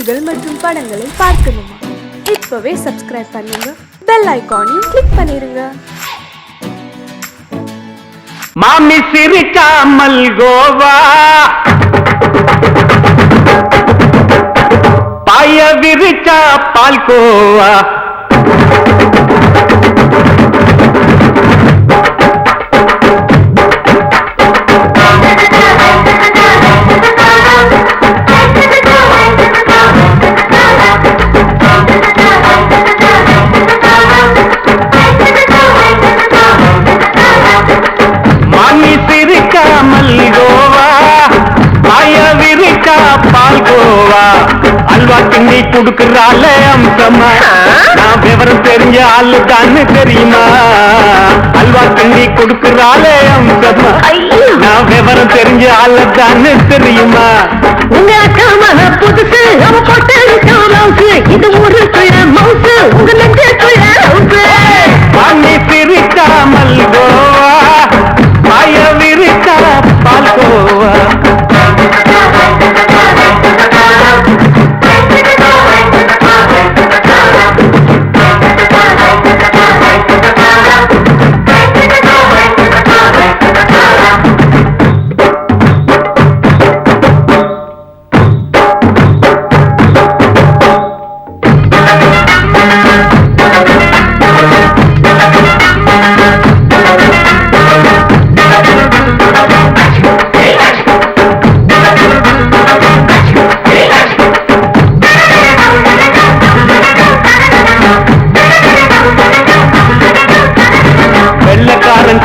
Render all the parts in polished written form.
செய்திகள் மற்றும் படங்களை பார்க்கணுமா? இப்பவே சப்ஸ்கிரைப் பண்ணுங்க, பெல் ஐகானையும் கிளிக் பண்ணிருங்க. மாமி சிரிக்காமல் கோவா, பாய விரிச்சா பால்கோவா. அல்வா கிண்டி குடுக்கறால அம்சமா, நான் விவரம் தெரிஞ்ச ஆளு தான்னு தெரியுமா? அல்வா கிண்டி குடுக்கறால அம்சமா, நான் விவரம் தெரிஞ்ச ஆளு தான்னு தெரியுமா? உங்க அக்கா மக புதுசு, அவ போட்டு இது ஊருக்குள்ள மவுசு, உங்க நெஞ்சுக்குள்ள ஹவுசு. வாங்கி சிரிக்காமல் கோவா, பாய விரிச்சா பால்கோவா.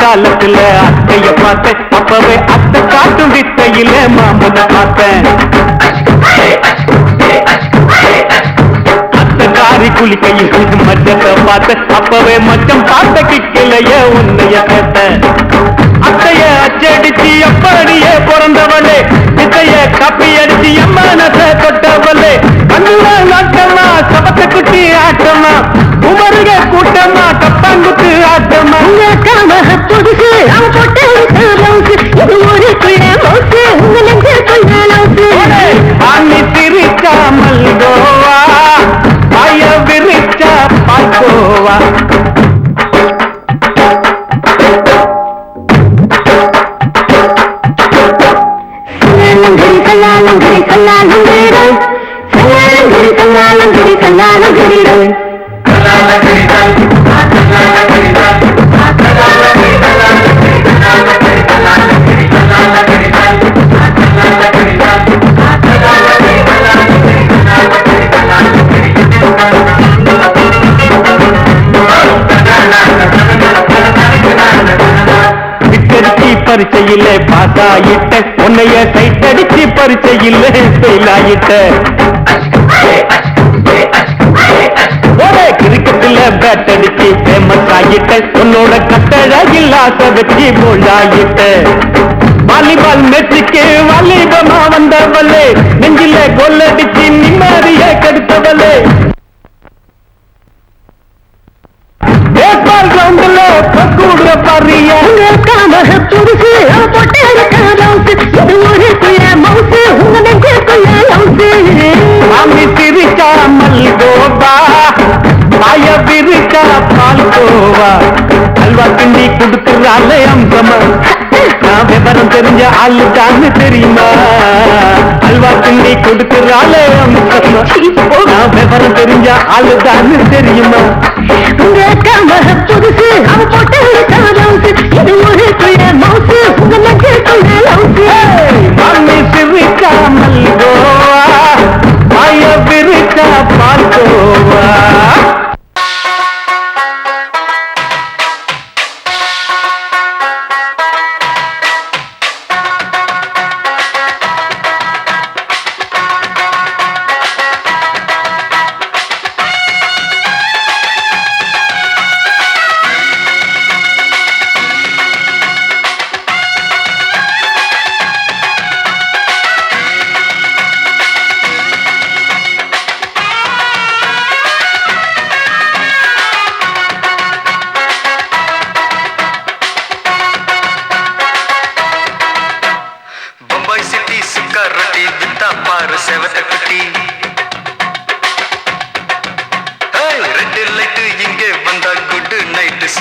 காலத்துல அத்தைய பார்த்தேன், அப்பவே அத்தை காட்டும் வித்தையில மாமனை பார்த்தேன். அத்தை காரி குளிக்கையில் மச்சத்தை பார்த்தேன், அப்பவே மச்சம் பார்த்த கிக்கலைய உன்னைய கேட்டேன். அத்தைய அச்சடிச்சு எப்படியே பிறந்தவளே, வித்தைய கப்பி அடிச்சு எம்மனத்தை தொட்டவளே. கண்ணுல நாட்டமா, சபத்தை குட்டி ஆட்டமா, உமருக கூட்டமா, கப்பாங்குத்து ஆட்டமா. புதுசு, அவ போட்டு இது ஊருக்குள்ள மவுசு, உங்க நெஞ்சுக்குள்ள லவுசு. வாங்கி சிரிக்காமல் கோவா, பாய விரிச்சா பால்கோவா. பரிச்சையில பாஸ் ஆயிட்ட, உன்னைய சைட் அடிச்சு பரிச்சையில ஃபெயில் ஆயிட்ட. கிரிக்கெட்ல பேட் அடிச்சு ஃபேமஸ் ஆகிட்ட, உன்னோட கட்டழகில் ஆசை வச்சு போல்ட் ஆகிட்ட. வாலிபால் மேட்சுக்கு வாலிபமா வந்தவளே, நெஞ்சில கோல் அடிச்சு நிம்மதிய கெடுத்தவளே. பேஸ்பால் கிரவுண்ட்ல கூடுற பாரியா, புதுசு, அவ போட்டு இது ஊருக்குள்ள மவுசு, உங்க நெஞ்சுக்குள்ள லவுசு. மாமி சிரிக்காமல் கோவா, பாய விரிச்சா பால்கோவா. அல்வா கிண்டி குடுக்கறால அம்சமா, நான் விவரம் தெரிஞ்ச ஆளு தான்னு தெரியுமா? அல்வா கிண்டி கொடுக்கறால அம்சமா, நான் விவரம் தெரிஞ்ச ஆளு தான்னு தெரியுமா? உங்க அக்கா மக புதுசு, அவ போட்டு இது ஊருக்குள்ள மவுசு, உங்க நெஞ்சுக்குள்ள லவுசு. மாமி சிரிக்காமல் கோவா, பாய விரிச்சா பால்கோவா.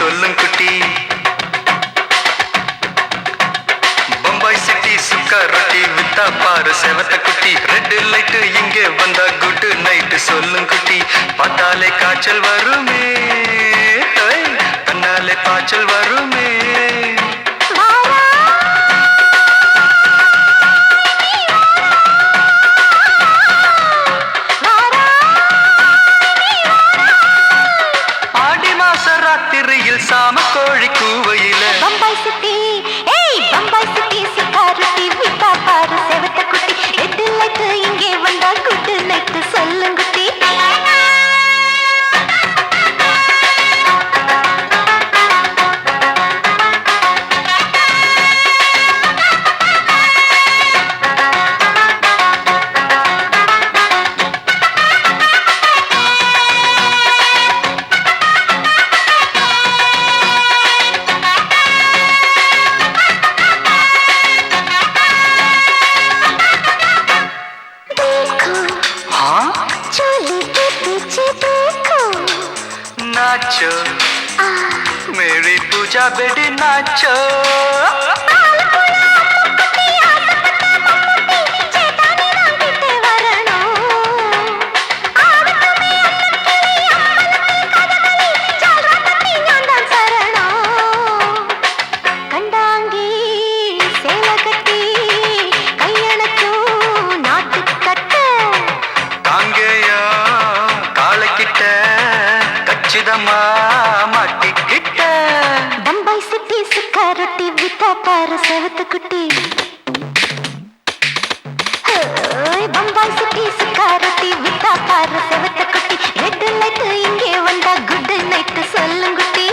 சொல்லும் குட்டி பம்பாய் சிட்டி சுக்கா ரொட்டி வித்தா பாரு செவத்த குட்டி ரெட் லைட் இங்கே வந்தா குட் நைட் சொல்லும் குட்டி பார்த்தாலே காய்ச்சல் வருமே தன்னாலே பாய்ச்சல் வருமே சாம கோழி கூவையில பம்பாய் சிட்டி ஏய் பம்பாய் சிட்டி சிக்காரத்தி விட்டா பாரு செவத்த குட்டி ரெட் லைட் இங்கே வந்தா குட் நைட் சொல்லுங்குட்டி नाचो मेरी पूजा बेटी नाचो பம்பாய் சிட்டி சுக்காரொட்டி வித்தா பாரு செவத்த குட்டி பம்பாய் சிட்டி சுக்காரொட்டி வித்தா பாரு செவத்த குட்டி ரெட் லைட் இங்கே வந்தா குட் நைட் சொல்லுங்குட்டி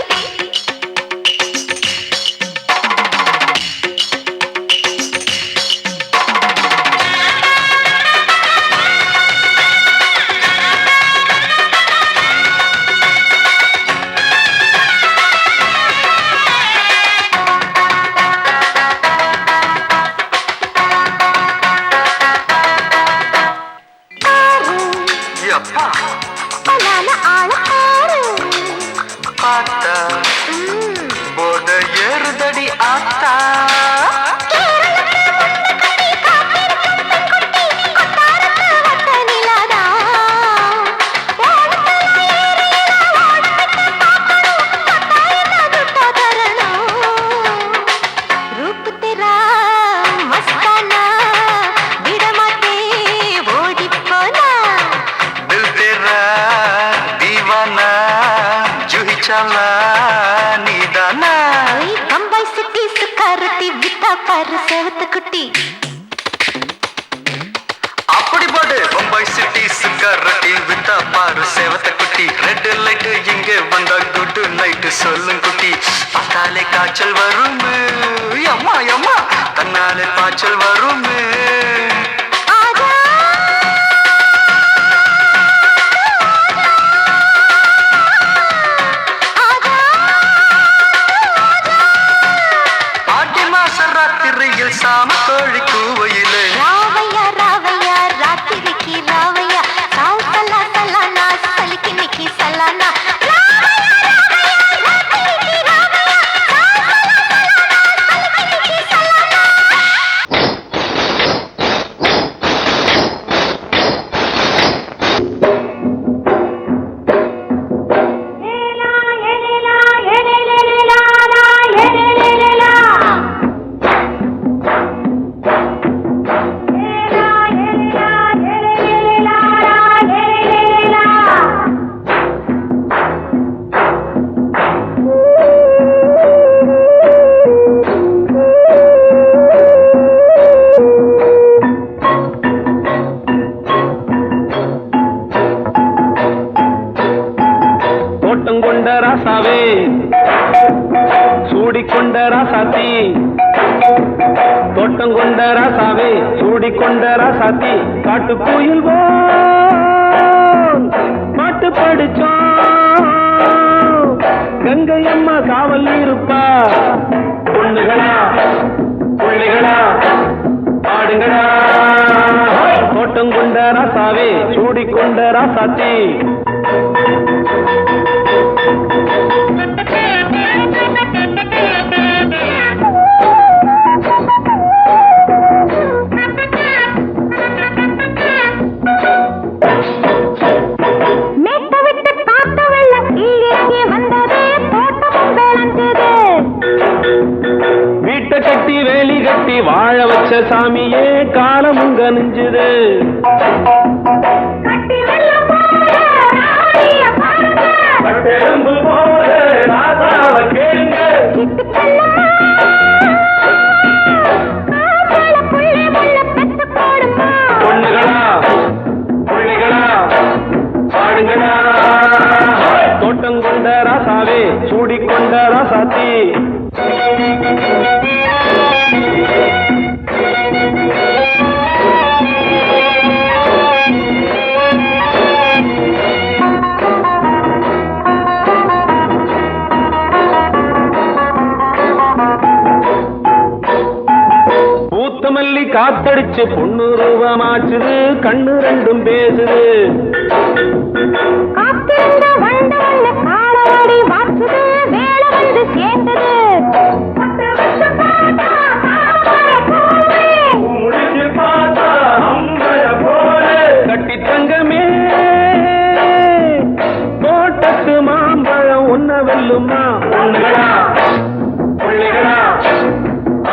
போத ஏறுதடி ஆத்தா பம்பாய் சிட்டி சுக்காரத்தி வித்தா பாரு செவத்த குட்டி அப்படி போடு பம்பாய் சிட்டி சுக்காரத்தி வித்தா பாரு செவத்த குட்டி ரெட் லைட் இங்கே வந்தா குட் நைட் சொல்லும் குட்டி பார்த்தாலே காய்ச்சல் வருமே அம்மா அம்மா தன்னாலே பாய்ச்சல் வருமே சாம கோழி கூவையிலே ராவையா ராவையா ராத்திரிக்கு ராவையா சாவு சலா சலானா சலிக்கு நிக்கி சலானா ராசாவே சூடிக்கொண்ட ராசாத்தி தோட்டம் கொண்ட ராசாவே சூடிக்கொண்ட ராசாத்தி காட்டு கோயில் பாட்டு படிச்சோம் கங்கை அம்மா காவல் இருப்பா பொண்ணுகளா பிள்ளைகளா பாடுங்களா தோட்டம் கொண்ட ராசாவே சூடிக்கொண்ட ராசாத்தி சாமியே காலமுங்க நெஞ்சுது. பட்டெலும்பு போல ராசாவ கேளுங்க. பொண்ணுகளா புள்ளிகளா பாடுங்களா. தோட்டம் கொண்ட ராசாவே சூடிக்கொண்ட ராசாத்தி. பூத்தமல்லி காத்தடிச்சு பொண்ணு ரூபமாச்சுது. கண்ணு ரெண்டும் பேசுது. கட்டி தங்கமே தோட்டத்து மாம்பழம் உன்ன வெல்லுமா. பொண்ணுகளா புள்ளிகளா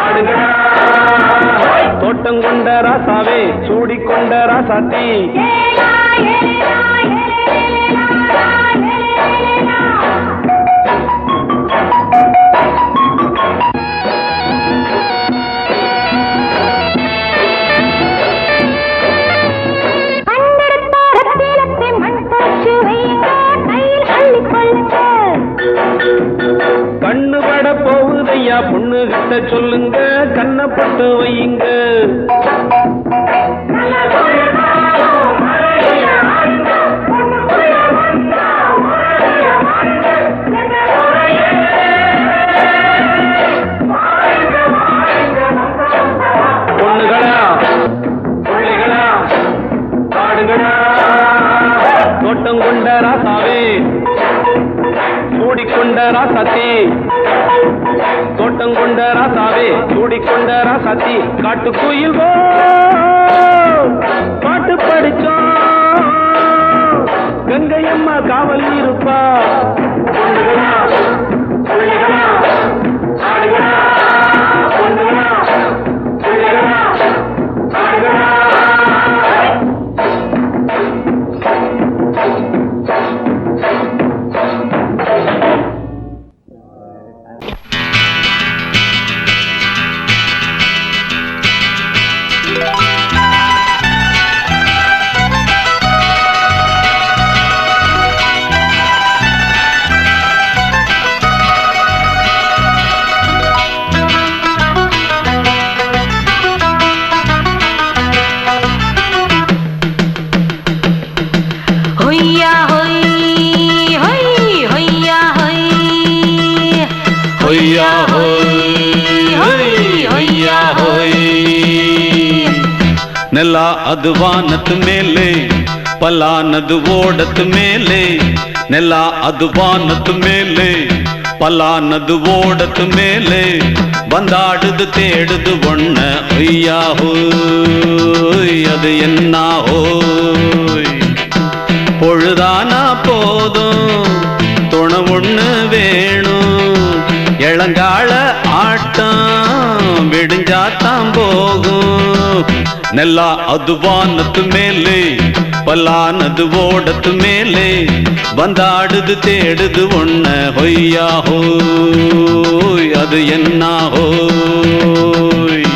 ஆடுகளா. தோட்டம் கொண்ட ராசாவே சூடிக்கொண்ட ராசாத்தி. கண்ணு பட போகுதையா பொண்ணு கிட்ட சொல்லுங்க. கண்ணப்பட்டு வையுங்க. பொண்ணுகளா புள்ளிகளா பாடுங்களா. தோட்டம் கொண்ட ராசாவே சூடிக்கொண்ட ராசாத்தி. தோட்டம் கொண்ட ராசாவே சூடிக்கொண்ட ராசாத்தி. காட்டுக்குயில் பாட்டு படிச்சோம். கங்கையம்மா காவல் இருப்பா. பொண்ணுகளா புள்ளிகளா ஆடுகளா. பொண்ணுகளா புள்ளிகளா ஆடுகளா. ನೆಲ ಅದು ವಾನದ ಮೇಲೆ ಪಲಾನದು ಓಡದ ಮೇಲೆ. ನೆಲ ಅದು ವಾನದ ಮೇಲೆ ಪಲಾನದು ಓಡದ ಮೇಲೆ. ಬಂದಾಡುದು தேடுது ஒண்ண ஒய்யா ஹோய் அது என்ன ஹோய். பொழுதானா போதும் துணை ஒண்ணு வேணும். இளங்கால ஆட்டம் விடிஞ்சாத்தான் போகும். ನೆಲ ಅದು ವಾನದ ಮೇಲೆ ಪಲಾನದು ಓಡದ ಮೇಲೆ. ಬಂದಾಡುದು தேடுது ஒண்ண ಹೊಯ್ಯಾ ஹோய் அது என்ன ஹோய்.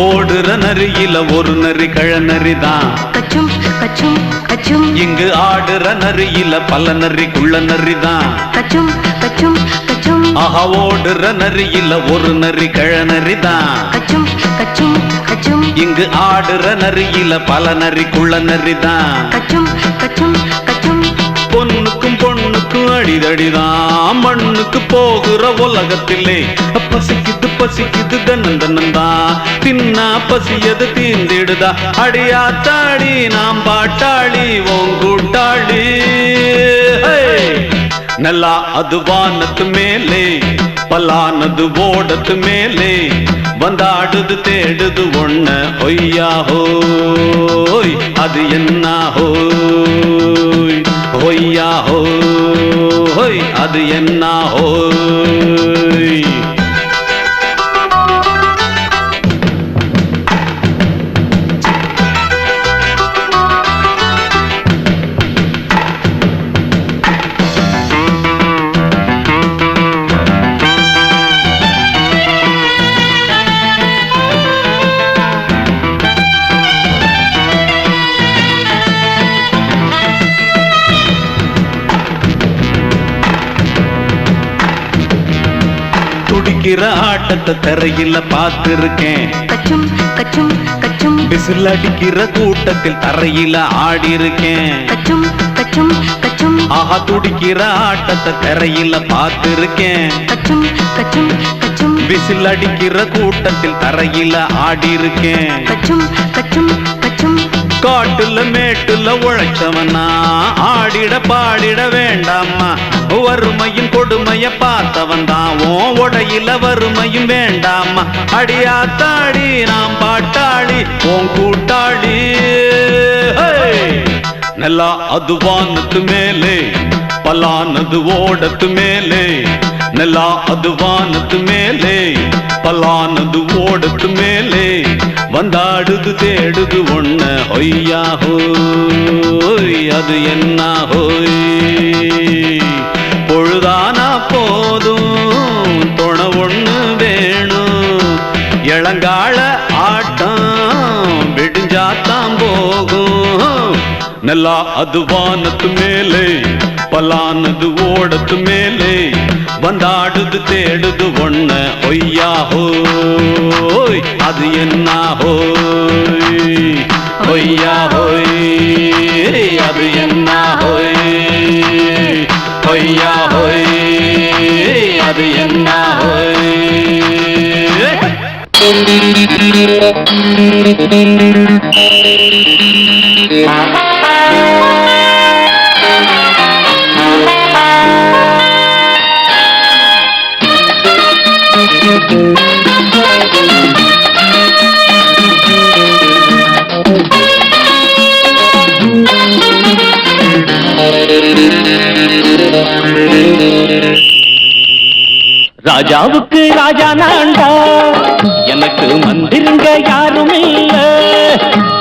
ஓடுற நரியில ஒரு நரி கழநரிதான். கச்சும் கச்சும் கச்சும். இங்கு ஆடுற நரியில பல நரிக்குள்ள நரிதான். கச்சும் கச்சும் கச்சும். ஆஹா ஓடுற நரியில ஒரு நரி கழநரிதான். கச்சும் கச்சும் கச்சும். இங்கு ஆடுற நரியில பல நரிக்குள்ள நரிதான். கச்சும் கச்சும் கச்சும். பொண்ணுக்கும் பொண்ணுக்கும் அடிதடிதான் மண்ணுக்கு போகிற உலகத்திலே பசிக்குது பசிக்குது தன்னந்தனந்தான் தின்னா பசியது தீந்திடுதா அடியாத்தாடி நாம் பாட்டாளி ஓங்கூட்டாளி நல்லா அது வானத்து மேலே பலானது ஓடத்து மேலே வந்தாடுது தேடுது ஒண்ண ஒய்யா ஹோய் அது என்ன ஹோய் ஒய்யா ஹோய் அது என்ன ஹோய் துடிக்கிற ஆட்டத்தை தரையில பார்த்திருக்கேன் கச்சும் கச்சும் கச்சும் விசில் அடிக்கிற கூட்டத்தில் தரையில ஆடி இருக்கேன் கச்சும் கச்சும் கச்சும் ஆஹா துடிக்கிற ஆட்டத்தை தரையில பார்த்திருக்கேன் கச்சும் கச்சும் கச்சும் விசில் அடிக்கிற கூட்டத்தில் தரையில ஆடி இருக்கேன் கச்சும் கச்சும் கச்சும் காட்டுல மேட்டுல உழைச்சவனா ஆடிட பாடிட வேண்டாமா வறுமையும் கொடுமைய பார்த்தவன் தான் உடையில வறுமையும் வேண்டாமா அடியாத்தாடி நாம் பாட்டாளி ஓன் கூட்டாளி நல்லா அது வானத்து மேலே பலானது ஓடத்து மேலே நல்லா அது வானத்து மேலே பலானது ஓடத்து மேலே வந்தாடுது தேடுது ஒண்ண ஒய்யா ஹோய் அது என்ன ஹோய் பொழுதானா போதும் துணை ஒண்ணு வேணும் இளங்கால ஆட்டம் விடிஞ்சாத்தான் போகும் நல்லா அது வானத்து மேலே பலானது ஓடத்து மேலே வந்தாடுது தேடுது ஒண்ண ஒய்யா ஹோய் அது என்ன ஹோய் ஒய்யா ஹோய் அது என்ன ஹோய் ஒய்யா ஹோய் அது என்ன ஹோய் ராஜாவுக்கு ராஜா நான்டா எனக்கு மந்திருங்க யாரும் இல்ல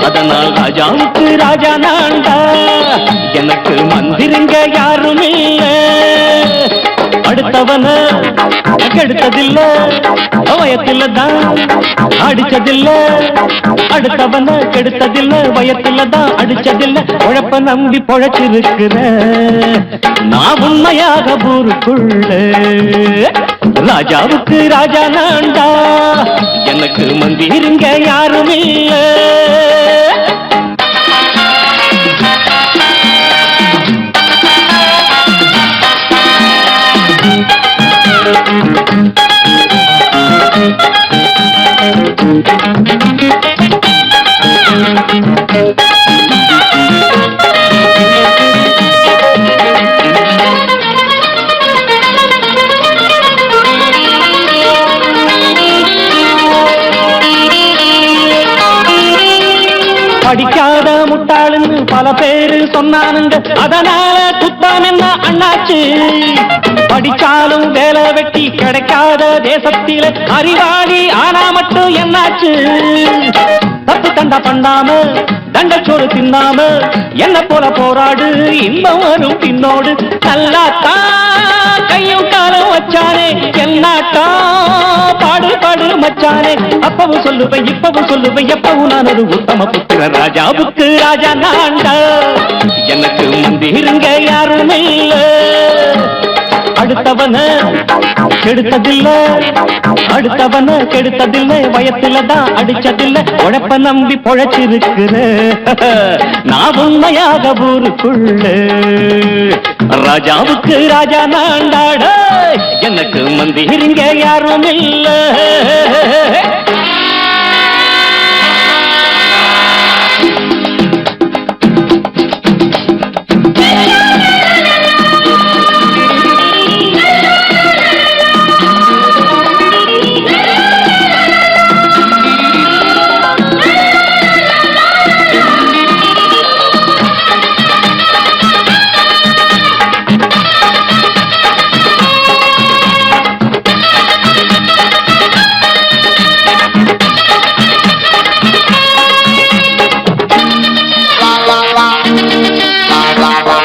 அதனால் ராஜாவுக்கு ராஜா நான்டா எனக்கு மந்திருங்க யாரும் இல்ல அடுத்தவன கெடுத்ததில்ல வயத்துல தான் அடிச்சதில்ல அடுத்தவன கெடுத்ததில்ல வயத்துல தான் அடிச்சதில்ல உழப்ப நம்பி பொழைச்சிருக்கிற நான் உண்மையாக ஊருக்குள்ள ராஜாவுக்கு ராஜா நான்டா எனக்கு மந்திருங்க யாரும் இல்ல படிக்காத முட்டாளுன்னு பல பேரு சொன்னானுங்க அதனால குத்தம் என்ன அண்ணாச்சு படிச்சாலும் வேலை வெட்டி கிடைக்காத தேசத்தில அறிவாளி ஆனா மட்டும் என்னாச்சு தப்பு கண்டா பண்ணாம தண்டச்சோறு தின்னாம என்ன போல போராடு இன்பம் வரும் பின்னோடு நல்லாத்தா கையும் காலம் வச்சானே என்னாட்டா பாடு பாடு மச்சானே அப்பவும் சொல்லுவேன் இப்பவும் சொல்லுவேன் எப்பவும் நான் ஒரு உத்தம புத்திர ராஜாவுக்கு ராஜா நான்டா எனக்கு முந்திருங்க யாரும் இல்ல அடுத்தவன கெடுத்ததில்ல, அடுத்தவன கெடுத்ததில்ல, வயத்துல தான் அடிச்சதில்ல, உழைப்ப நம்பி பொழைச்சிருக்கிற நான் உண்மையாக ஊருக்குள்ள ராஜாவுக்கு ராஜா நாண்டாட, எனக்கு மந்திரிங்க யாரும் இல்ல.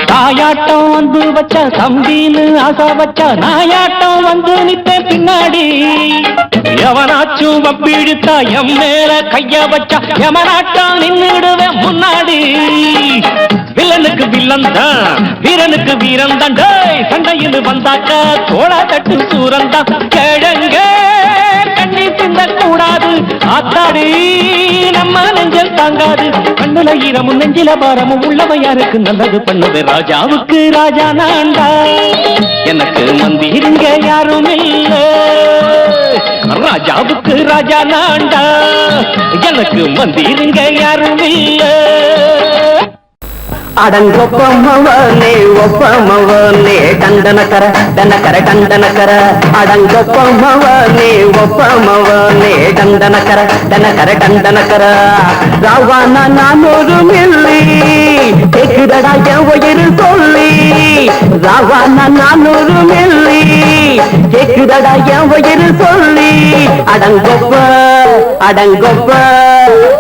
தாயாட்டம் வந்து வச்சா தம்பின்னு ஆசா வச்சா நாயாட்டம் வந்து நிப்பேன் பின்னாடி. எவனாச்சும் வப்பிழுத்தா எம் மேல கைய வச்சா எவனாட்டம் நின்னுடுவேன் முன்னாடி. வில்லனுக்கு வில்லன் தான், வீரனுக்கு வீரன் தான், சண்டையில் வந்தாக்கா தோளா தட்டு சூரன் தான். கிழங்க கண்ணி சிந்த கூடாது ஆத்தாடி, நம்ம நெஞ்சல் தாங்காது. கண்ணுல ஈரமும் நெஞ்சில பாரமும் உள்ளவன் யாருக்கு நல்லது பண்ணுது. ராஜாவுக்கு ராஜா நான்டா, எனக்கு மந்திரிங்க யாரும் இல்ல. ராஜாவுக்கு ராஜா நான்டா, எனக்கு மந்திரிங்க யாரும் இல்ல. அடங்கொப்பமவனே ஒப்பமவனே டண்டனக்கர டனக்கர டண்டனக்கர, அடங்கொப்பமவனே ஒப்பமவனே டண்டனக்கர டனக்கர டண்டனக்கர. ராவான 400 மில்லி கேக்குதடா என் உயிர் சொல்லி, ராவான 400 மில்லி கேக்குதடா என் உயிர் சொல்லி. அடங்கொப்ப அடங்கொப்ப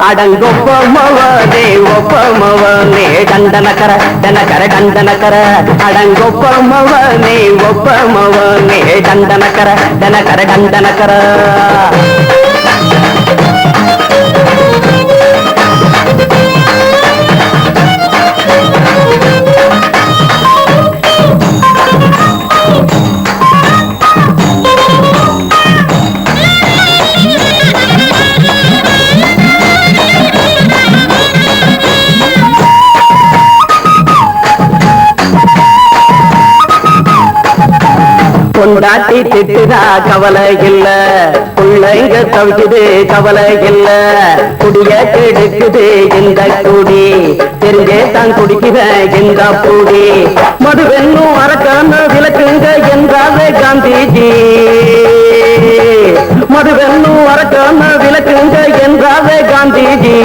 அடங்கொப்பமவனே ஒப்பமவனே டண்டனக்கர டனக்கர டண்டனக்கர, அடங்கொப்பமவனே ஒப்பமவனே டண்டனக்கர டனக்கர டண்டனக்கர. கொண்டாட்டி திட்டுதா கவலை இல்ல, பிள்ளைங்க தவிக்குது கவலை இல்ல. குடிய கெடுக்குது இந்த குடி, தெரிஞ்சே தான் குடிக்கிற இந்த பூடி. மதுவென்னும் அரக்கான விளக்குங்க என்றாவே காந்திஜி, மதுவென்னும் அரக்கான விளக்குங்க என்றாவே காந்திஜி.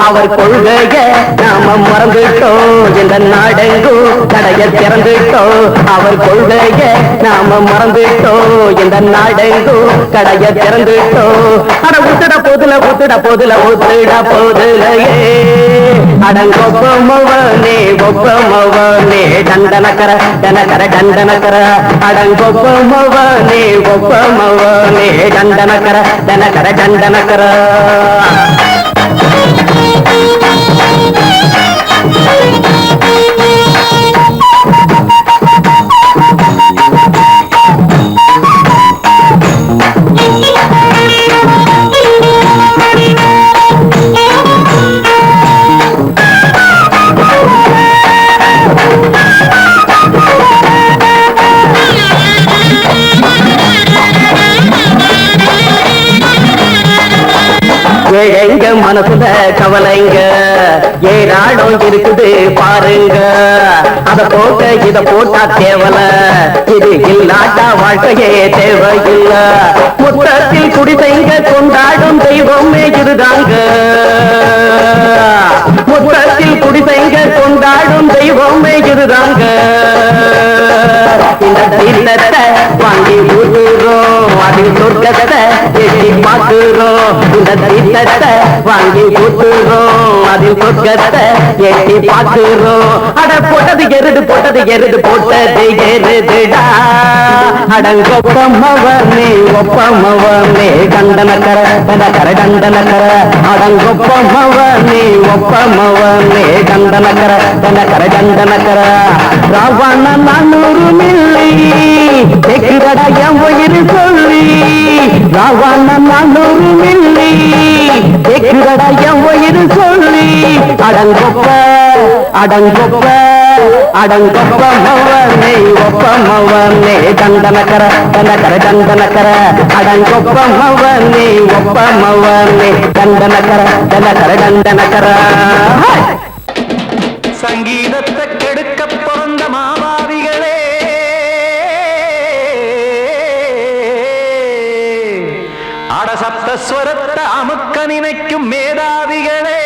அவர் கொள்கைய நாம மறந்துட்டோம், இந்த நாடெங்கும் கடைய திறந்துட்டோம். அவர் கொள்கைய நாம மறந்துட்டோம், இந்த நாடெங்கும் கடைய திறந்துட்டோம். அட ஊத்துட போதுல ஊத்துட போதுல ஊத்துட போதுலையே. அடங்கொப்பமவனே ஒப்பமவனே டண்டனக்கர டனக்கர டண்டனக்கர, அடங்கொப்பமவனே ஒப்பமவனே டண்டனக்கர டனக்கர டண்டனக்கர. எங்க மனசுல கவலைங்க ஏராளம் இருக்குது பாருங்க. அத போட்ட இத போட்டா தேவல, இது இல்லாட்டா வாழ்க்கையே தேவையில்ல. முத்தத்தில் குடிசைங்க கொண்டாடும் தெய்வமே இதுதாங்க, முத்தத்தில் குடிசைங்க கொண்டாடும் தெய்வமே இதுதாங்க. இந்த தீர்த்தத்தை வாங்கி ஊத்துறோம், அதில் சொர்க்கத்தை எட்டி பார்க்கிறோம். இந்த தீர்த்தத்தை வாங்கி ஊத்துறோம், அதில் வானில் சொர்க்கத்தை எட்டி பார்க்கிறோம். அட போட்டது எருது போட்டது எருதுடா. அடங்கொப்பமவனே ஒப்பமவனே கண்டனக்கர டண்டனக்கர அடங்கொப்பமவனே ஒப்பமவனே கண்டனக்கர டண்டனக்கர ராவண 400 மில்லி கேக்குறடா என் உயிர் சொல்லி. ராவண 400 மில்லி கேக்குறடா என் உயிர் சொல்லி. அடங்கொப்பமவனே ஒப்பமவனே கண்டனக்கர டண்டனக்கர அடங்கொப்பமவனே ஒப்பமவனே கண்டனக்கர டண்டனக்கர. சங்கீதத்தை கெடுக்க பிறந்த மாவாவிகளே, அடசப்தஸ்வரத்தை அமுக்க நினைக்கும் மேதாவிகளே,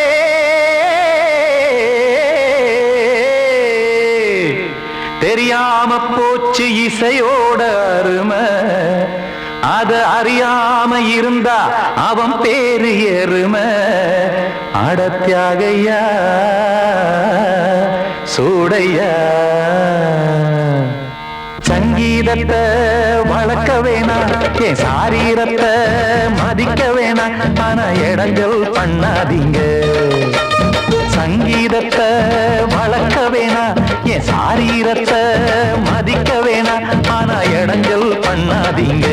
தெரியாம போச்சு இசையோட அருமை. அத அறியாம இருந்தா அவன் பேரு எருமை. அடத்தியாகையா சூடையா சங்கீதத்தை வளர்க்க வேணா, என் சாரீரத்தை மதிக்க வேணா. ஆனா இடங்கள் பண்ணாதீங்க. சங்கீதத்தை வளர்க்க வேணா, என் சாரீரத்தை மதிக்க வேணா. ஆனா இடங்கள் பண்ணாதீங்க.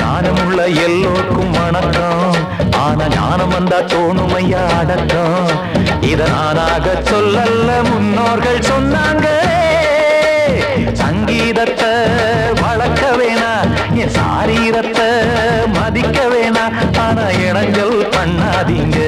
ஞானமுள்ள எல்லோருக்கும் வணக்கம். ஆனா ஞானம் வந்தா தோணுமையா அடக்கம். இத நானாக சொல்லல்ல, முன்னோர்கள் சொன்னாங்க. சங்கீதத்தை வளர்க்க வேணா, என் சாரீரத்தை மதிக்க வேணா. ஆனா இடங்கள் பண்ணாதீங்க.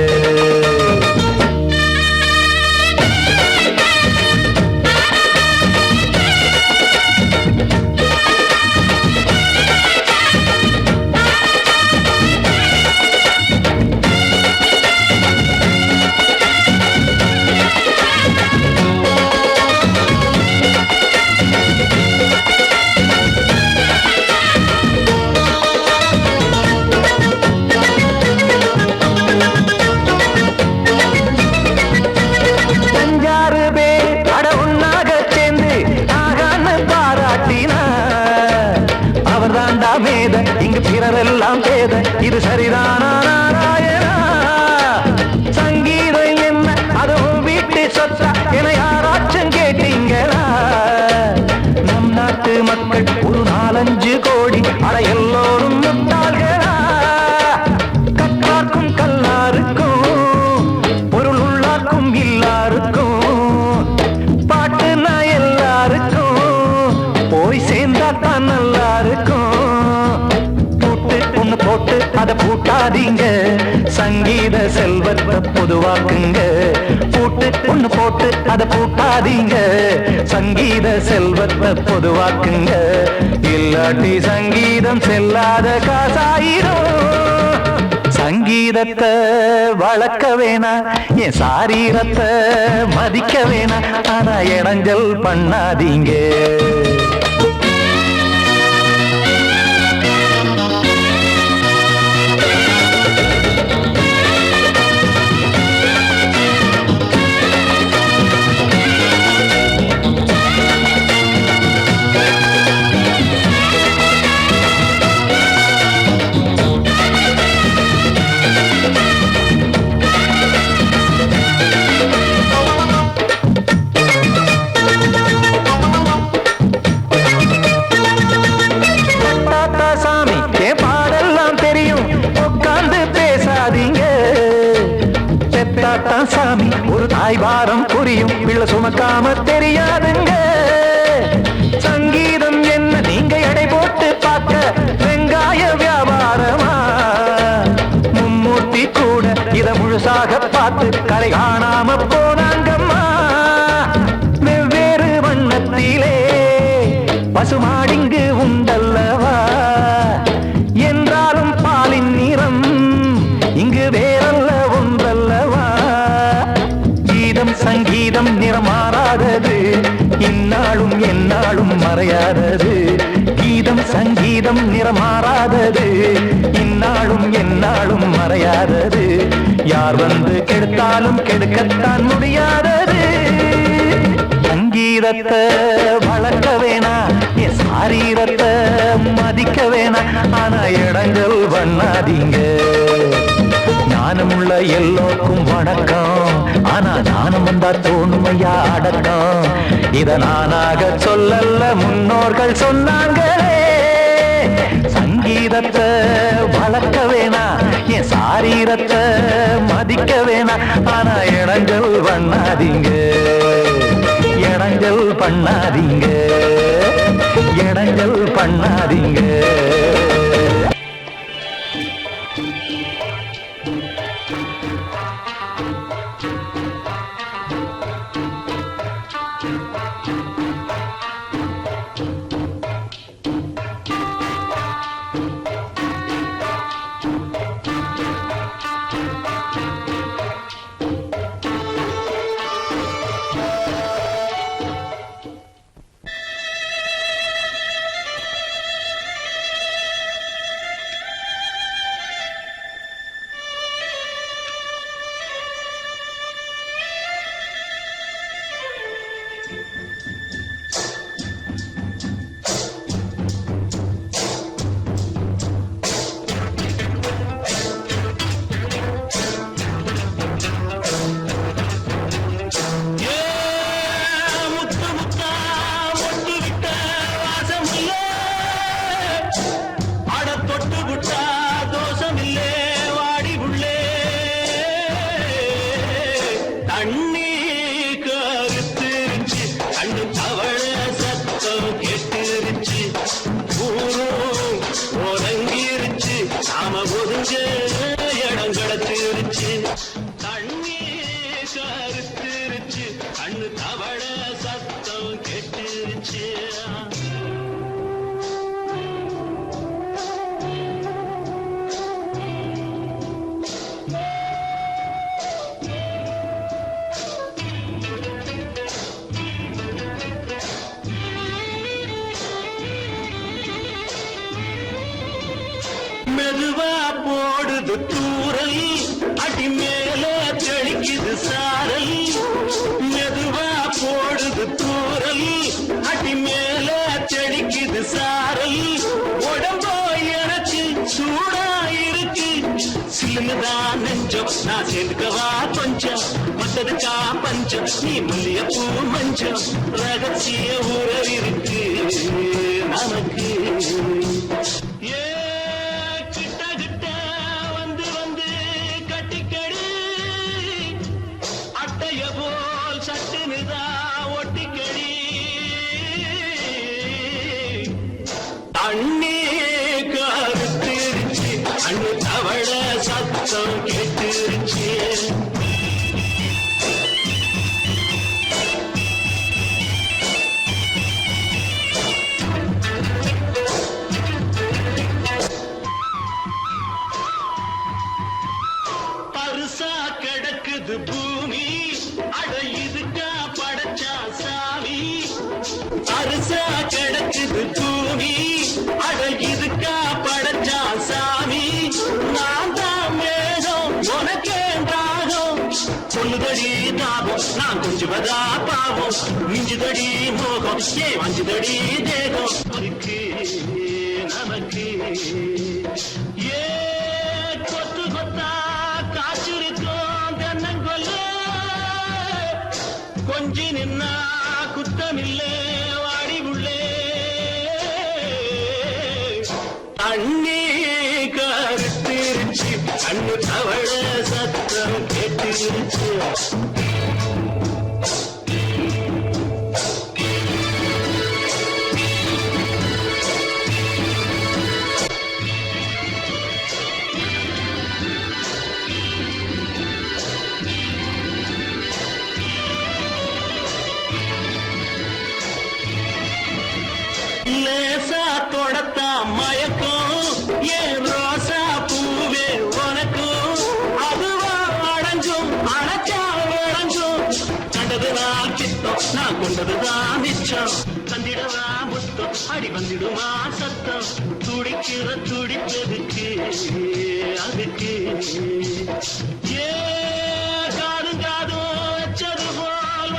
இங்கு பிறரெல்லாம் பேத, இது சரிதானா நாராயணா? சங்கீதம் என்ன அதுவும் வீட்டு சொத்தா என யாராச்சும் கேட்டீங்களா? நம் நாட்டு மக்கள் ஒரு 4-5 கோடி, அட எல்லோரும் முட்டாள்களா? கற்றார்க்கும் கல்லாருக்கும் பொருள் உள்ளார்க்கும் எல்லாருக்கும் பாட்டுனா எல்லாருக்கும் போய் சேர்ந்தா தான் நல்லா இருக்கும். போட்டு அதை பூட்டாதீங்க. சங்கீத செல்வத்தை பொதுவாக்குங்க. பூட்டு ஒண்ணு போட்டு அதை பூட்டாதீங்க. சங்கீத செல்வத்தை பொதுவாக்குங்க. இல்லாட்டி சங்கீதம் செல்லாத காசாயிரும். சங்கீதத்தை வளர்க்க வேணா, என் சாரீரத்தை மதிக்க வேணா. ஆனா இடைஞ்சல் பண்ணாதீங்க. சாமி ஒரு தாய் பாரம் புரியும், பிள்ளை சுமக்காம தெரியாதுங்க. சங்கீதம் என்ன நீங்க எடை போட்டு பார்க்க வெங்காய வியாபாரமா? மும்மூர்த்தி கூட இத முழுசாக பார்த்து கரை காணாம போனாங்கம்மா. வெவ்வேறு வண்ணத்திலே பசுமாடிங்கு உண்டல்லவா? என்றாலும் பாலின் நிறம் இங்கு வேறல்ல ஒன்றல்லவா? கீதம் சங்கீதம் நிறமாறாதது, இந்நாளும் எந்நாளும் மறையாதது. கீதம் சங்கீதம் நிறமாறாதது, இந்நாளும் எந்நாளும் மறையாதது. யார் வந்து கெடுத்தாலும் கெடுக்கத்தான் முடியாதது. சங்கீதத்தை வளர்க்க வேணா, என் சாரீரத்தை மதிக்க வேணா, ஆனா இடங்கள் பண்ணாதீங்க. ஞானமுள்ள எல்லோருக்கும் வணக்கம், ஆனா ஞானம் வந்தா தோணுமையா அடக்கம். இத நானாக சொல்லல்ல, முன்னோர்கள் சொன்னாங்களே. சங்கீதத்தை வளர்க்க வேணா, என் சாரீரத்தை மதிக்க வேணா, ஆனா இடங்கள் பண்ணாதீங்க, இடங்கள் பண்ணாதீங்க, இடங்கள் பண்ணாதீங்க. மெதுவா போடுது தூரல், அடி மேல தெளிக்குது சாரல். மெதுவா போடுது தூரல், அடி மேல தெளிக்குது சாரல். உடம்போ எனக்கு சூடா இருக்கு, சில்லுதான் நெஞ்சம், நான் சேர்ந்துக்கவா கொஞ்சம். மத்ததுக்கா பஞ்சம், நீ மல்லிய பூ மஞ்சம். ரகசிய உறவிருக்கு நமக்கு. அண்ணே கருத்திருச்சு, அண்ணு தவள சத்தம் கேட்டுருச்சு. பருசா கிடக்குது பூமி, அட இதுக்கா படைச்சா சாமி. பருசா கிடக்குது பூமி, அட இதுக்கா படைச்சா சாமி. நான் தான் மேகம், உனக்கே தாகம். சொல்லுதடி தாபம், நான் கொஞ்சுவதா பாவம். மிஞ்சுதடி மோகம், ஏ வஞ்சுதடி தேகம். அதுக்கு நமக்கு ஏ கொத்து கொத்தா காய்ச்சிருக்கோம் தென்னங்கொல்ல. கொஞ்சி நின்னா குத்தமில்லே வாடி உள்ளே. அண்ணே கருத்திருச்சு, அண்ணு தவள சத்தம் கேட்டுருச்சு. லேசா தொடத்தா மயக்கம், ஏன் ரோசா பூவே உனக்கும். அதுவா அடைஞ்சும் அடைச்சா விளைஞ்சும். கண்டதுதான் கித்தம், நான் கொண்டதுதான் மிச்சம். தந்திடவா முத்தம், அடி வந்திடுமா சத்தம். துடிக்கிற துடிப்பதுக்கு அதுக்கு காதும் வச்சது போல்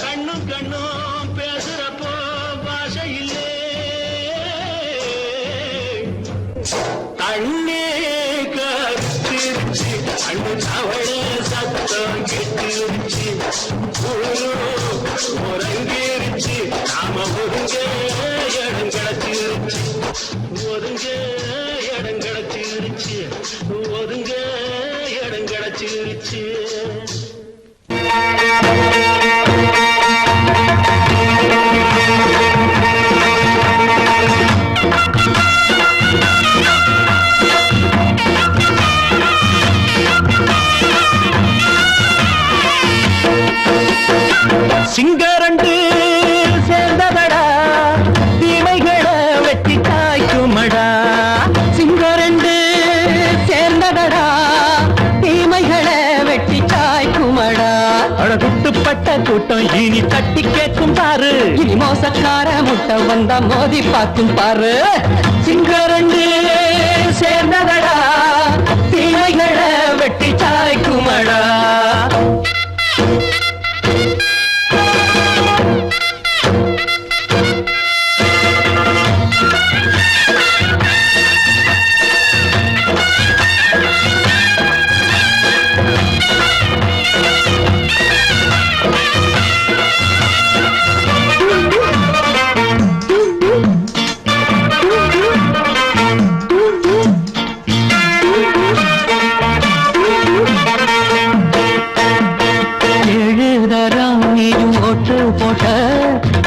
கண்ணும் கண்ணும் பேசுறப்போ பாஷை இல்லே கண்ணே கத்திருச்சு அண்ணு தவள சத்தம் கெட்டிருச்சு உறங்கிருச்சு நாம ஒருங்க இடம் கிடச்சிருச்சு ஒருங்க இடம் கிடச்சிருச்சு ஒருங்க இடம் கிடச்சிருச்சு சிங்கரண்டு சேர்ந்ததடா தீமைகளை வெட்டி காய்க்குமடா சிங்கரண்டு சேர்ந்ததடா தீமைகளை வெட்டி காய்க்குமடா அழகுட்டுப்பட்ட கூட்டம் இனி தட்டி கேட்கும் பாரு இனி மோசக்கார முட்டை வந்தா மோதி பார்க்கும் பாரு சிங்கரண்டு சேர்ந்ததடா தீமைகளை வெட்டி காய்க்குமடா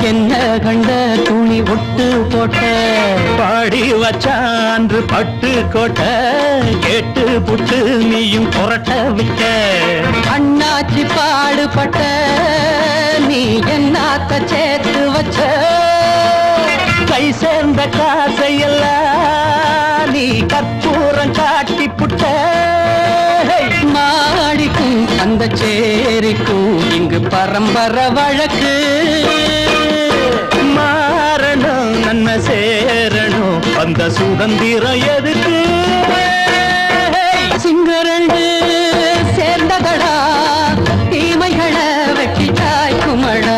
என்ன கண்ட துணி ஒட்டு போட்ட பாடி வச்சான்று பட்டு கோட்ட கேட்டு புட்டு நீயும் புரட்ட விட்ட அண்ணாச்சி பாடுபட்ட நீ என்னாத்த சேர்த்து வச்ச கை சேர்ந்த காசையெல்லாம் நீ கற்பூரம் காட்டி புட்ட மாடிக்கும் அந்த சேரிக்கும் இங்கு பரம்பரை வழக்கு மாறணும் நன்மை சேரணும் அந்த சுதந்திரம் எதுக்கு சிங்கரண்டு சேர்ந்ததடா தீமைகளை வெட்டி காய்க்குமடா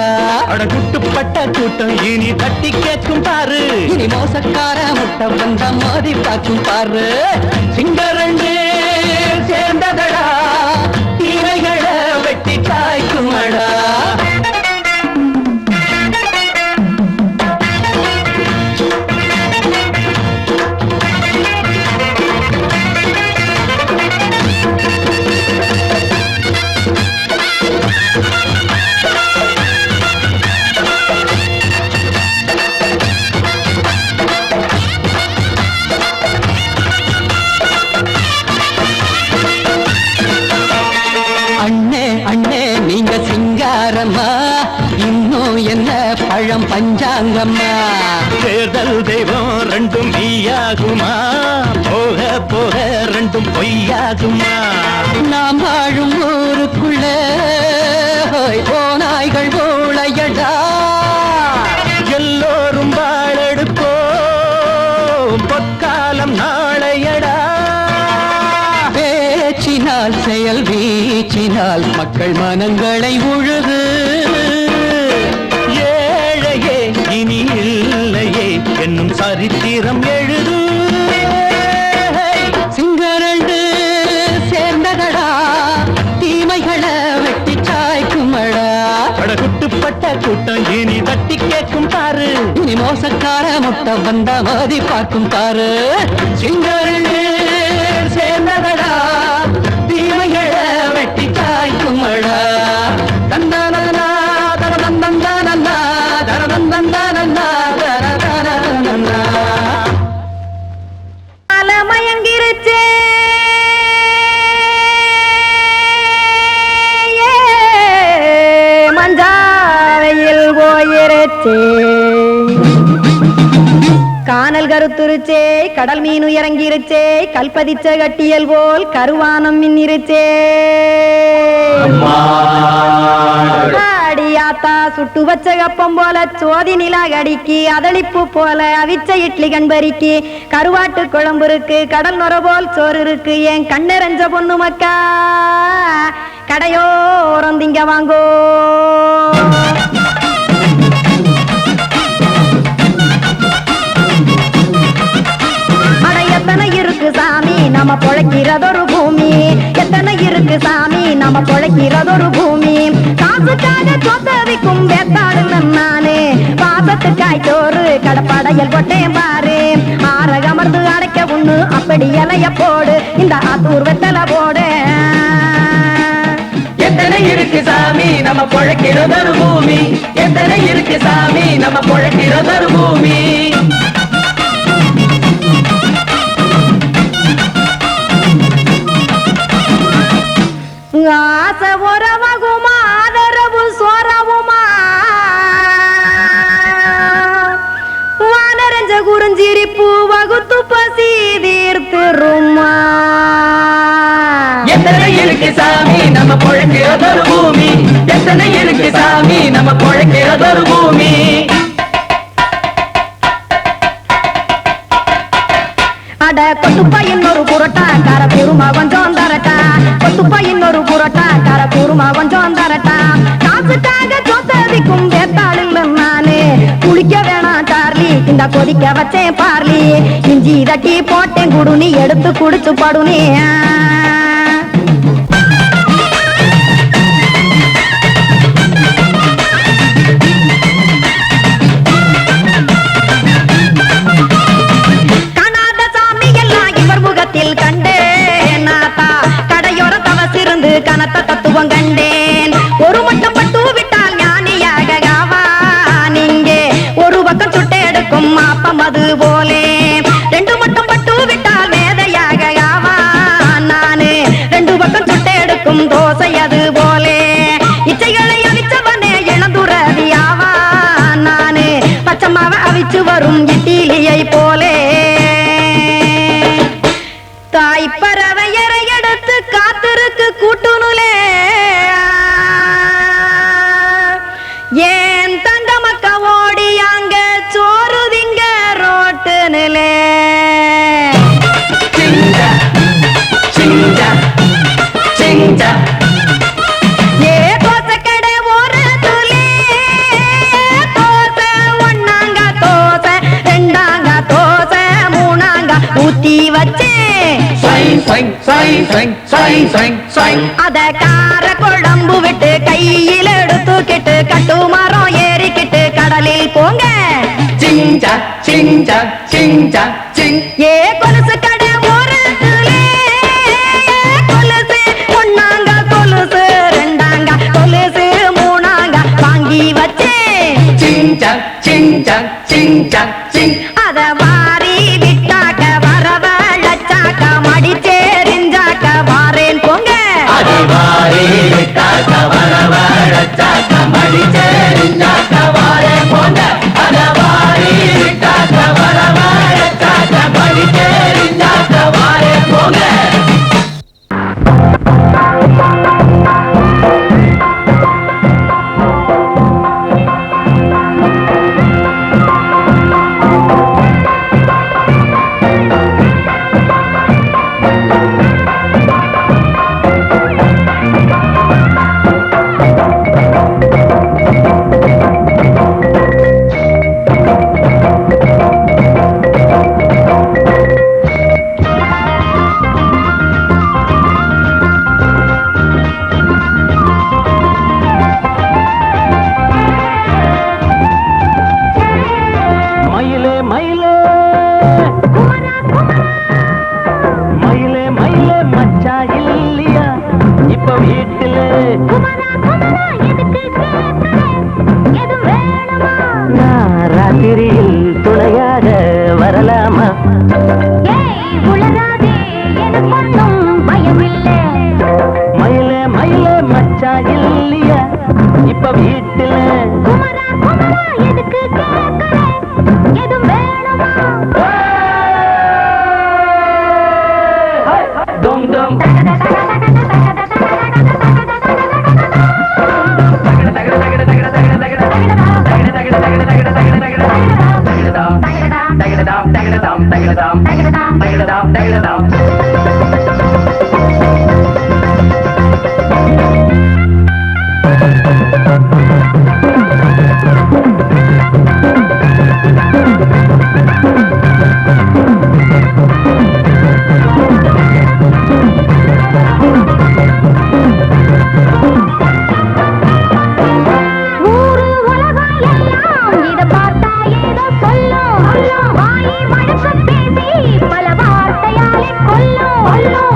அடகுட்டுப்பட்ட கூட்டம் இனி தட்டி கேட்கும் பாரு இனி மோசக்கார முட்டை வந்த மோதி பார்க்கும் பாரு சிங்கரண்டு சேர்ந்ததடா தீமைகளை வெட்டி காய்க்குமடா இன்னும் என்ன பழம் பஞ்சாங்கம்மா தேர்தல் தெய்வம் ரெண்டும் மெய்யாகுமா போக போக ரெண்டும் பொய்யாகுமா நாம் வாழும் ஊருக்குள்ள ஓநாய்கள் ஓளையடா எல்லோரும் வாழெடுப்போம் பொற்காலம் நாளையடா பேச்சினால் செயல் வீச்சினால் மக்கள் மனங்களை உழுது ஏழையே இனி இல்லையே என்னும் சரித்திரம் எழுது சிங்கரண்டு சேர்ந்ததடா தீமைகளை வெட்டி சாய்க்குமடா அடகுட்டுப்பட்ட கூட்டம் இனி தட்டி கேட்கும் பாரு இனி மோசக்கார முட்டை வந்த மோதி பார்க்கும் பாரு சிங்கரண்டு சேர்ந்ததடா தீமைகளை வெட்டி காய்க்குமடா தந்தானா தரதந்தந்தானா தரதந்தந்தானா தரதந்தந்தானா மயங்கிருச்சே மஞ்சாவையில் போயிருச்சே கானல் கருத்துருச்சே கடல் மீன் இறங்கிருச்சே கல்பதிச்ச கட்டியல் போல் கருவானம் மின்னிருச்சே ஆத்தா சுட்டு வச்ச கப்பம் போல சோதி நிலா கடிக்கு அதளிப்பு போல அவிச்ச இட்லி கண்பறிக்கு கருவாட்டு குழம்பு இருக்கு கடல் நுர போல் சோறு இருக்கு என் கண்ணெரஞ்ச பொண்ணு மக்கா கடையோரம் திங்க வாங்கோ. எத்தனை இருக்கு சாமி நம்ம பொழைக்கிறதொரு பூமி, எத்தனை இருக்கு சாமி நம்ம பொழைக்கிறதொரு பூமி. காசுக்காக சொத்தவிக்கும் வேத்தாடு நானு பாசத்துக்காய் சோறு கடப்படையல் கொட்டேன் பாரு. ஆற அமர்ந்து அடைக்க ஒண்ணு அப்படி இலைய போடு இந்த ஆத்தூர் வெத்தலை போடு. எத்தனை இருக்கு சாமி நம்ம பொழைக்கிறதொரு பூமி, எத்தனை இருக்கு சாமி நம்ம பொழைக்கிறதொரு பூமி. ஆசை உறவகுமா ஆதரவு சோறவுமா வானரஞ்ச குறிஞ்சிரிப்பு வகுத்து பசி தீர்த்துருமா. எத்தனை இருக்கு சாமி நம்ம பொழைக்கிறதொரு பூமி, எத்தனை இருக்கு சாமி நம்ம பொழைக்கிறதொரு பூமி. அட கொத்துப்பா இன்னொரு புரோட்டா கார குருமா கொஞ்சம் தரட்டா, கொத்துப்பா இன்னொரு புரோட்டா கார குருமா கொஞ்சம் தரட்டா. காசுக்காக சொத்ததிக்கும் வேத்தாளில் நானு குளிக்க வேணாம் சார்லி இந்த கொதிக்க வச்சேன் பார்லி. இஞ்சி தட்டி போட்டேன் குடுனி எடுத்து குடிச்சு படுனி. கனத்த தத்துவம் கண்டேன் ஒரு மட்டம் பட்டு விட்டால் ஞானியாக காவா. நீங்க ஒரு பக்கம் சுட்டு எடுக்கும் மாப்பம் அது போலே, ரெண்டு மட்டம் பட்டு விட்டால் மேதையாக காவா. நானு ரெண்டு பக்கம் சுட்டு எடுக்கும் தோசை அது போலே, இச்சைகளை அவிச்சவனே இளந்துறவியாவா. நானு பச்சமாவ அவிச்சு வரும் இட்டிலியை போலே. தாய் பறவையரை எடுத்து காத்திருக்கு கூட்டுனுலே, ஏன் தங்க மக்க ஓடி அங்க சோறுதிங்க ரோட்டு நிலே. ஏ தோசை கடை ஒரு துளி தோசை ஒன்னாங்க தோசை ரெண்டாங்க தோசை மூணாங்க ஊத்தி வச்சே அத கார குழம்பு விட்டு கையில் எடுத்துக்கிட்டு கட்டுமரம் ஏறிக்கிட்டு கடலில் போங்க. ஏ கொலுசு கடை ஓரத்துலே கொலுசு ஒன்னாங்க கொலுசு ரெண்டாங்க கொலுசு மூணாங்க வாங்கி வச்சே. அத வாரி விட்டாக்க வரவழைச்சாக்க மடிச்சேரிஞ்சாக்க வாரேன் போங்க. ராத்திரியில் துணையாக வரலாமா? மயிலே மயிலே மச்சா இல்லையா இப்ப வீட்டுல? Dum dum. Tagada tagada tagada tagada tagada.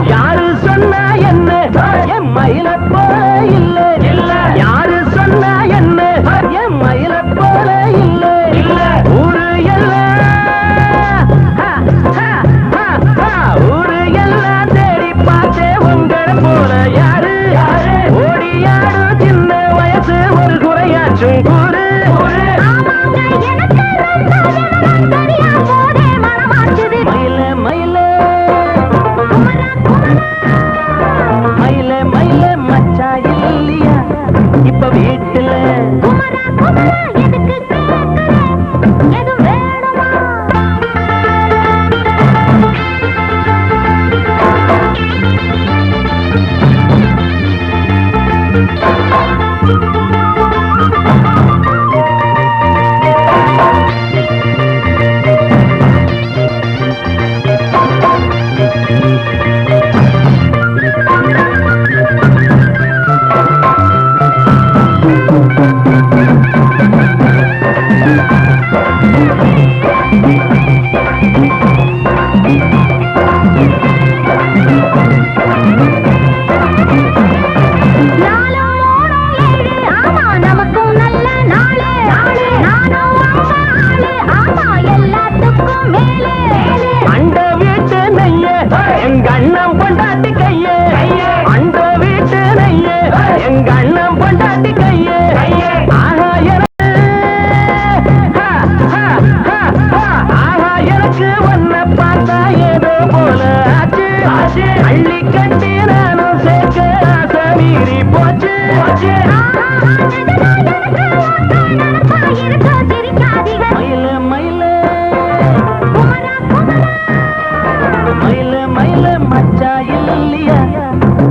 யாரு சொன்னா என்ன என் மயில போல இல்ல இல்ல யாரு சொன்னா என்ன என் மயில போல இல்ல இல்ல ஊரு எல்லாம் ஊரு எல்லாம் தேடி பார்த்தே உங்களை போல யாரு ஓடியாடு சின்ன வயசு ஒரு குறையாச்சும் கூறு மயில மயில மயில மயில மச்சா இல்லையா இப்ப வீட்டுல அண்ட வீட்டு நெய்ய எங்க அண்ணன் பொண்டாட்டி கையே அண்ட வீட்டு நெய்ய எங்க அண்ணன் பொண்டாட்டி கையே ஆஹா எனக்கு ஒன்ன பார்த்தா ஏதோ போல ஆச்சு அள்ளி கட்டி நானும் சேர்க்க ஆசை மீறி போச்சு மயில மயில மயில மயில மச்சா இல்லையா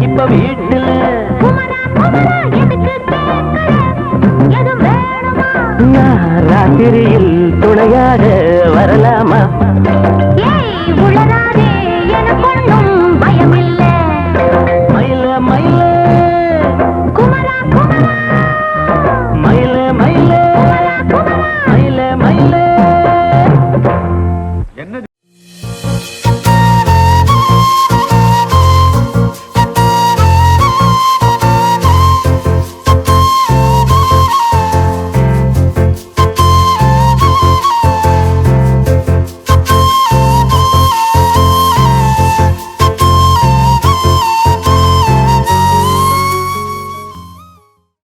இப்ப வீட்டுல ராத்திரியில் துணையாக